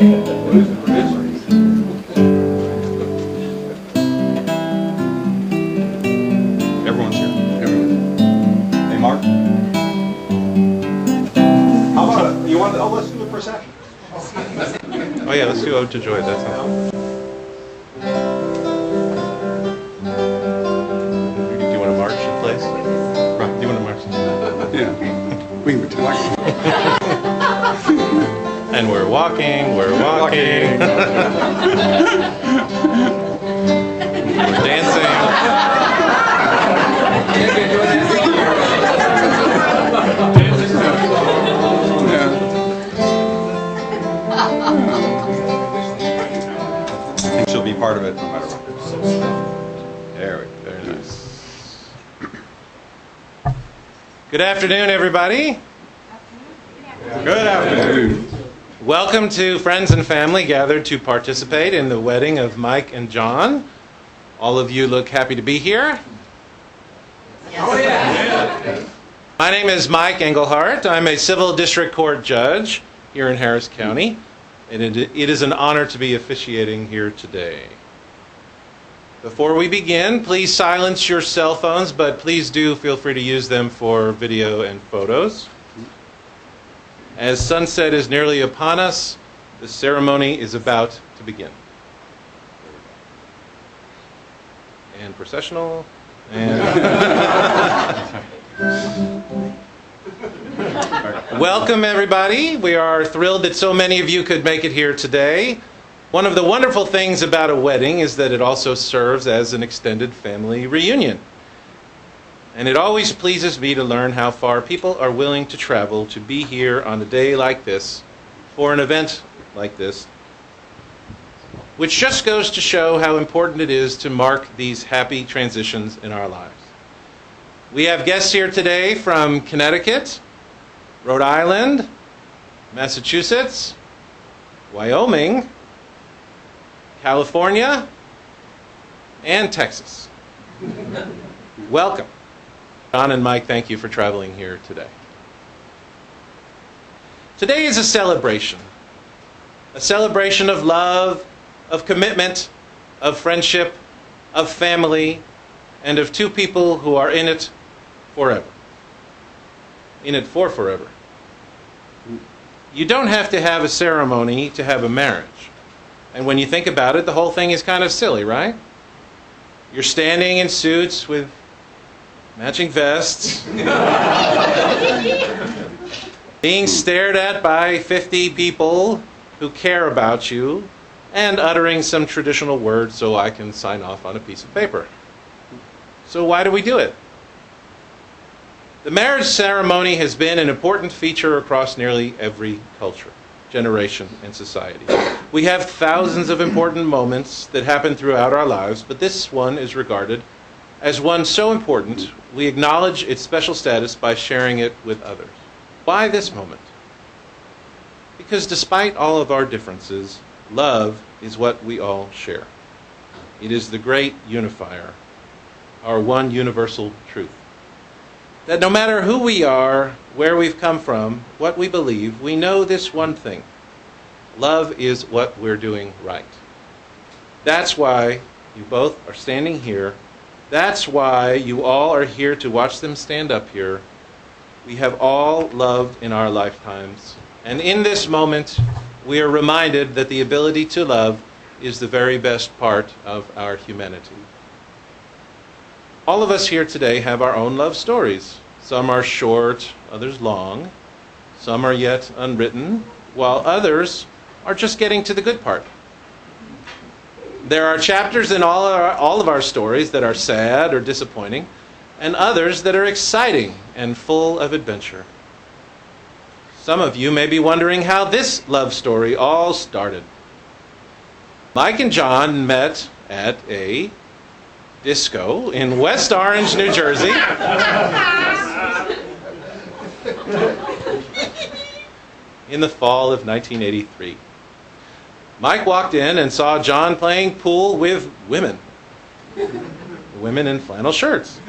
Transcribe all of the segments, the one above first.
Everyone's here. Hey, Mark. How about it? You want? Oh, let's do the procession. Oh yeah, let's do Ode to Joy. That sounds. Do you want to march in place? Right. Do you want to march? Yeah. We can pretend. And we're walking. We're walking. We're dancing. I think she'll be part of it no matter what. There we go. Very nice. Good afternoon, everybody. Good afternoon. Welcome to friends and family gathered to participate in the wedding of Mike and John. All of you look happy to be here. Oh, yeah. My name is Mike Engelhardt. I'm a civil district court judge here in Harris County, and it is an honor to be officiating here today. Before we begin, please silence your cell phones, but please do feel free to use them for video and photos. As sunset is nearly upon us, the ceremony is about to begin. And processional, and welcome everybody. We are thrilled that so many of you could make it here today. One of the wonderful things about a wedding is that it also serves as an extended family reunion. And it always pleases me to learn how far people are willing to travel to be here on a day like this, for an event like this, which just goes to show how important it is to mark these happy transitions in our lives. We have guests here today from Connecticut, Rhode Island, Massachusetts, Wyoming, California, and Texas. Welcome. John and Mike, thank you for traveling here today. Today is a celebration of love, of commitment, of friendship, of family, and of two people who are in it forever. In it for forever. You don't have to have a ceremony to have a marriage. And when you think about it, the whole thing is kind of silly, right? You're standing in suits with matching vests, being stared at by 50 people who care about you, and uttering some traditional words so I can sign off on a piece of paper. So why do we do it? The marriage ceremony has been an important feature across nearly every culture, generation, and society. We have thousands of important moments that happen throughout our lives, but this one is regarded as one so important, we acknowledge its special status by sharing it with others. Why this moment? Because despite all of our differences, love is what we all share. It is the great unifier, our one universal truth. That no matter who we are, where we've come from, what we believe, we know this one thing. Love is what we're doing right. That's why you both are standing here. That's why you all are here to watch them stand up here. We have all loved in our lifetimes. And in this moment, we are reminded that the ability to love is the very best part of our humanity. All of us here today have our own love stories. Some are short, others long. Some are yet unwritten, while others are just getting to the good part. There are chapters in all of our stories that are sad or disappointing, and others that are exciting and full of adventure. Some of you may be wondering how this love story all started. Mike and John met at a disco in West Orange, New Jersey. In the fall of 1983. Mike walked in and saw John playing pool with women. Women in flannel shirts.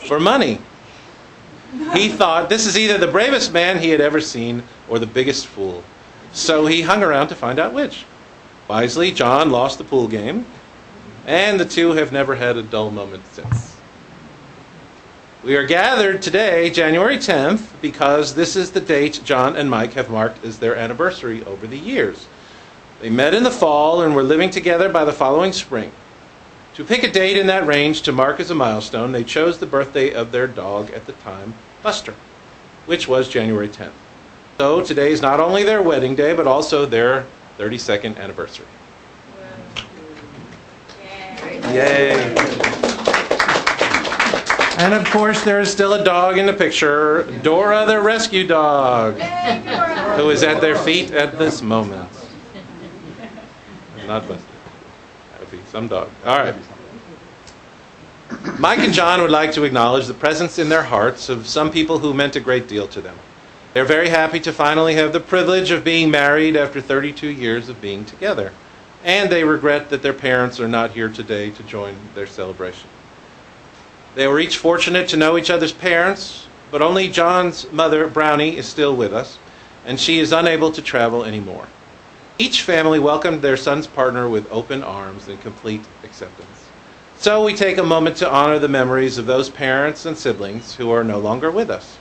For money. He thought this is either the bravest man he had ever seen or the biggest fool. So he hung around to find out which. Wisely, John lost the pool game, and the two have never had a dull moment since. We are gathered today, January 10th, because this is the date John and Mike have marked as their anniversary over the years. They met in the fall and were living together by the following spring. To pick a date in that range to mark as a milestone, they chose the birthday of their dog at the time, Buster, which was January 10th. So today is not only their wedding day, but also their 32nd anniversary. Yay! And of course, there is still a dog in the picture, Dora the rescue dog, who is at their feet at this moment. Not Buster. That would be some dog. All right. Mike and John would like to acknowledge the presence in their hearts of some people who meant a great deal to them. They're very happy to finally have the privilege of being married after 32 years of being together. And they regret that their parents are not here today to join their celebration. They were each fortunate to know each other's parents, but only John's mother, Brownie, is still with us, and she is unable to travel anymore. Each family welcomed their son's partner with open arms and complete acceptance. So we take a moment to honor the memories of those parents and siblings who are no longer with us.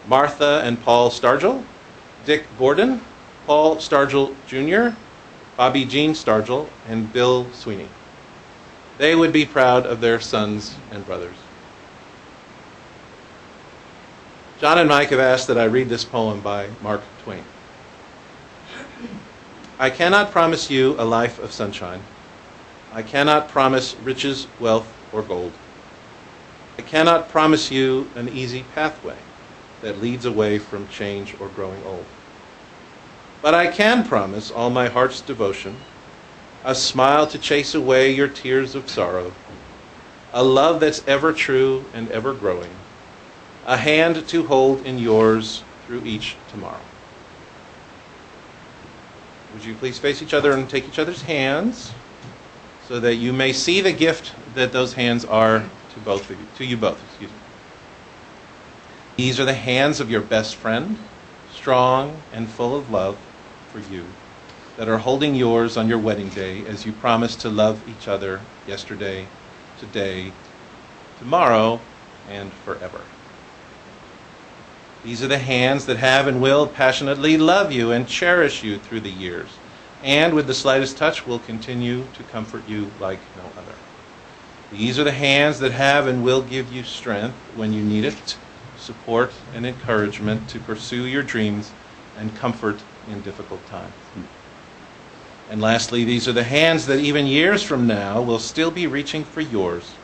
Martha and Paul Stargell, Dick Gordon, Paul Stargell Jr., Bobby Jean Stargell, and Bill Sweeney. They would be proud of their sons and brothers. John and Mike have asked that I read this poem by Mark Twain. I cannot promise you a life of sunshine. I cannot promise riches, wealth, or gold. I cannot promise you an easy pathway that leads away from change or growing old. But I can promise all my heart's devotion, a smile to chase away your tears of sorrow, a love that's ever true and ever growing, a hand to hold in yours through each tomorrow. Would you please face each other and take each other's hands so that you may see the gift that those hands are to both of you, to you both, excuse me. These are the hands of your best friend, strong and full of love for you, that are holding yours on your wedding day as you promise to love each other yesterday, today, tomorrow, and forever. These are the hands that have and will passionately love you and cherish you through the years, and with the slightest touch will continue to comfort you like no other. These are the hands that have and will give you strength when you need it, support and encouragement to pursue your dreams, and comfort in difficult times. And lastly, these are the hands that even years from now will still be reaching for yours,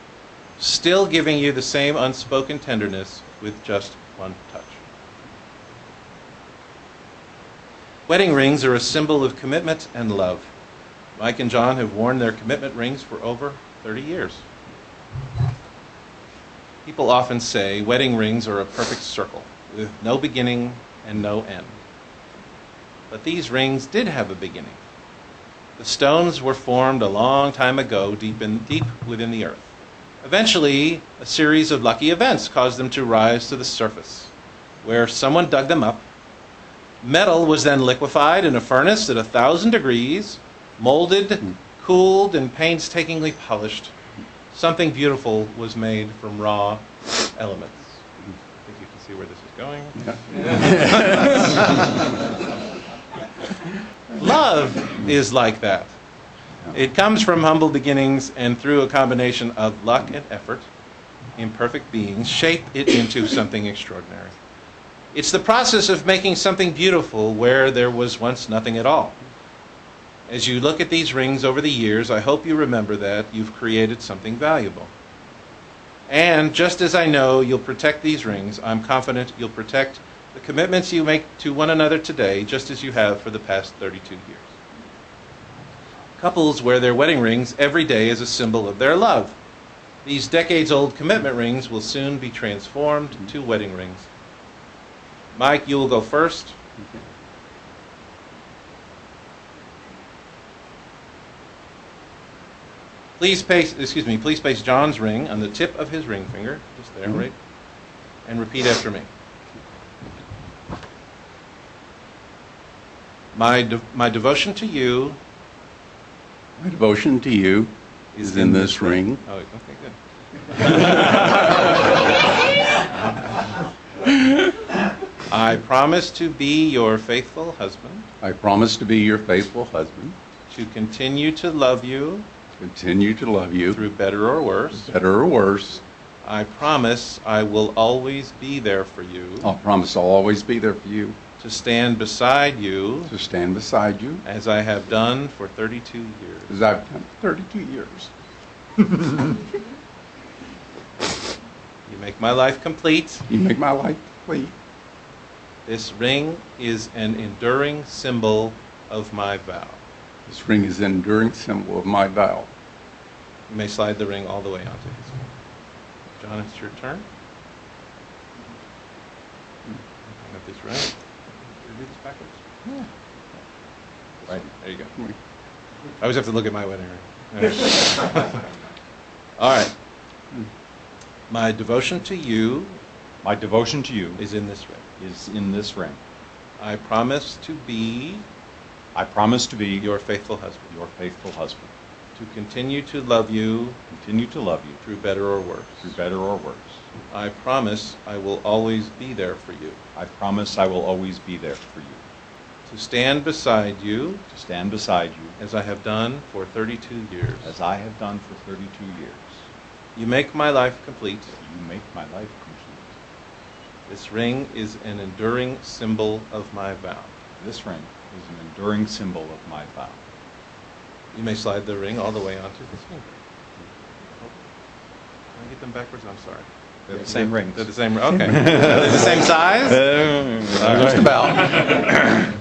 still giving you the same unspoken tenderness with just one touch. Wedding rings are a symbol of commitment and love. Mike and John have worn their commitment rings for over 30 years. People often say wedding rings are a perfect circle with no beginning and no end. But these rings did have a beginning. The stones were formed a long time ago deep within the earth. Eventually, a series of lucky events caused them to rise to the surface, where someone dug them up. Metal was then liquefied in a furnace at 1,000 degrees, molded, cooled, and painstakingly polished. Something beautiful was made from raw elements. I think you can see where this is going. Love is like that. It comes from humble beginnings, and through a combination of luck and effort, imperfect beings shape it into something extraordinary. It's the process of making something beautiful where there was once nothing at all. As you look at these rings over the years, I hope you remember that you've created something valuable. And just as I know you'll protect these rings, I'm confident you'll protect the commitments you make to one another today, just as you have for the past 32 years. Couples wear their wedding rings every day as a symbol of their love. These decades-old commitment rings will soon be transformed to wedding rings. Mike, you will go first. Please place John's ring on the tip of his ring finger, just there, right? and repeat after me. My devotion to you My devotion to you is in this ring. Oh, okay, good. I promise to be your faithful husband, I promise to be your faithful husband, to continue to love you continue to love you, through better or worse. better or worse. I promise I will always be there for you, I'll promise I'll always be there for you, to stand beside you to stand beside you, as I have done for 32 years. as I've done for 32 years. You make my life complete. You make my life complete. This ring is an enduring symbol of my vow. This ring is an enduring symbol of my vow. You may slide the ring all the way onto his finger. John, it's your turn. I got this right. Did I do this backwards? Yeah. Right, there you go. I always have to look at my wedding ring. All right. My devotion to you My devotion to you is in this ring. is in this ring. I promise to be I promise to be your faithful husband, your faithful husband, to continue to love you continue to love you through better or worse. through better or worse. I promise I will always be there for you, I promise I will always be there for you, to stand beside you to stand beside you as I have done for 32 years. as I have done for 32 years. You make my life complete. You make my life complete. This ring is an enduring symbol of my vow. This ring is an enduring symbol of my vow. You may slide the ring all the way onto his finger. Oh, can I get them backwards? I'm sorry. They're the same rings. They're the same. Okay. They're the same size. Just about.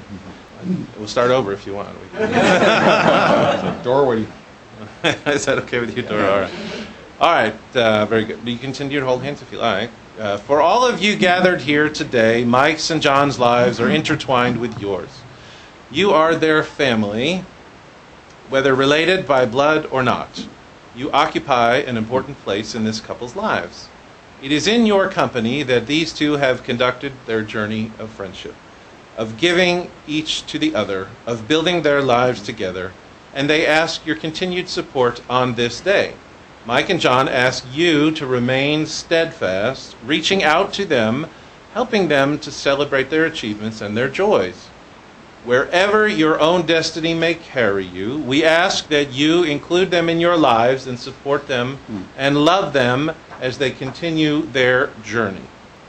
We'll start over if you want. We can- Doorway. Is that okay with you, Dora? All right. All right. Very good. You continue to hold hands if you like. For all of you gathered here today, Mike's and John's lives are intertwined with yours. You are their family, whether related by blood or not. You occupy an important place in this couple's lives. It is in your company that these two have conducted their journey of friendship, of giving each to the other, of building their lives together, and they ask your continued support on this day. Mike and John ask you to remain steadfast, reaching out to them, helping them to celebrate their achievements and their joys. Wherever your own destiny may carry you, we ask that you include them in your lives and support them and love them as they continue their journey.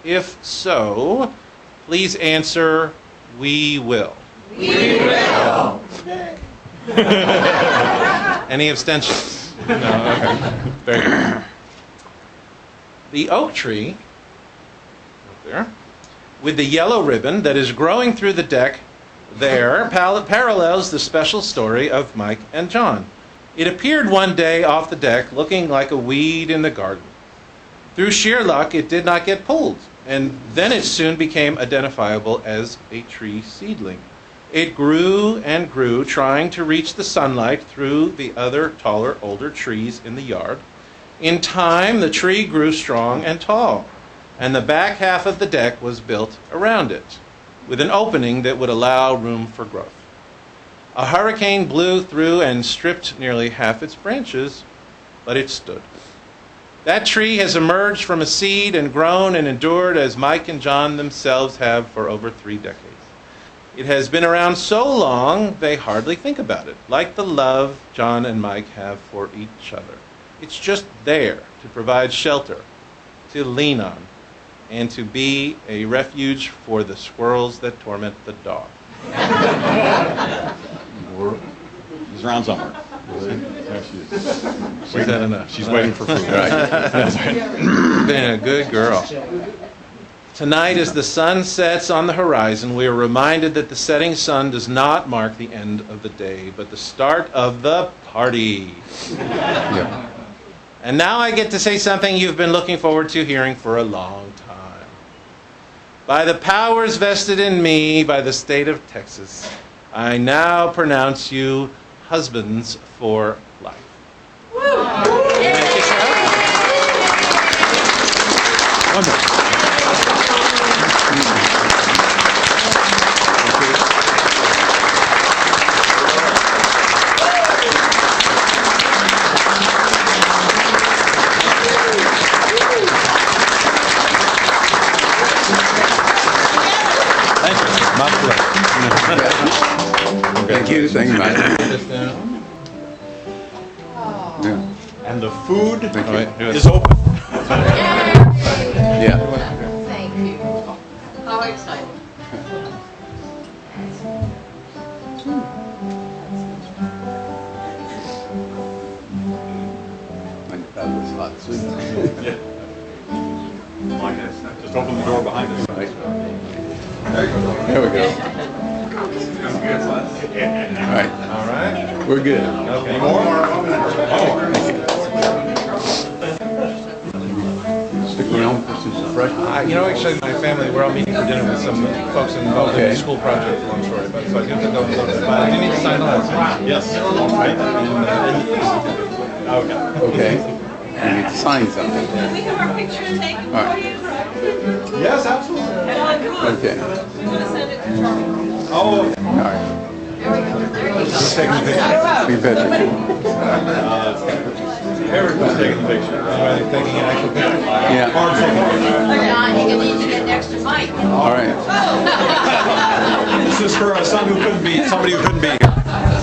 If so, please answer, we will. We will. Any abstentions? No, okay. Very good. The oak tree, up there, with the yellow ribbon that is growing through the deck there, parallels the special story of Mike and John. It appeared one day off the deck looking like a weed in the garden. Through sheer luck, it did not get pulled, and then it soon became identifiable as a tree seedling. It grew and grew, trying to reach the sunlight through the other taller, older trees in the yard. In time, the tree grew strong and tall, and the back half of the deck was built around it, with an opening that would allow room for growth. A hurricane blew through and stripped nearly half its branches, but it stood. That tree has emerged from a seed and grown and endured as Mike and John themselves have for over 3 decades. It has been around so long, they hardly think about it, like the love John and Mike have for each other. It's just there to provide shelter, to lean on, and to be a refuge for the squirrels that torment the dog. He's around somewhere. She's had enough. She's waiting for food. Been a good girl. Tonight, as the sun sets on the horizon, we are reminded that the setting sun does not mark the end of the day, but the start of the party. Yeah. And now I get to say something you've been looking forward to hearing for a long time. By the powers vested in me by the state of Texas, I now pronounce you husbands for life. You may kiss your husband. Wonderful. My pleasure. Thank you, thank you, Mike. This down. Yeah. And the food All right, here it is open. Yeah. Thank you. How exciting. That was a lot sweeter. Just open the door behind us. Right. There we go. All right, All right. we're good. Okay. Stick around for some refreshments. You know, actually, my family, we're all meeting for dinner with some folks involved in Okay. the school project, long story, but so I do have to go a little bit. But I do need to sign the license. Yes. Okay. Okay. We need to sign something. Can we have our picture taken All for right. you? Yes, absolutely. Come on, come on. Okay. I'm gonna send it to Charlie. Oh, All right. There we go. There you go. taking the picture. We better. Everyone's taking the picture. Are they taking an actual picture? Yeah. John, you're gonna need to get next to Mike. All right. This is for a son who couldn't be, somebody who couldn't be here.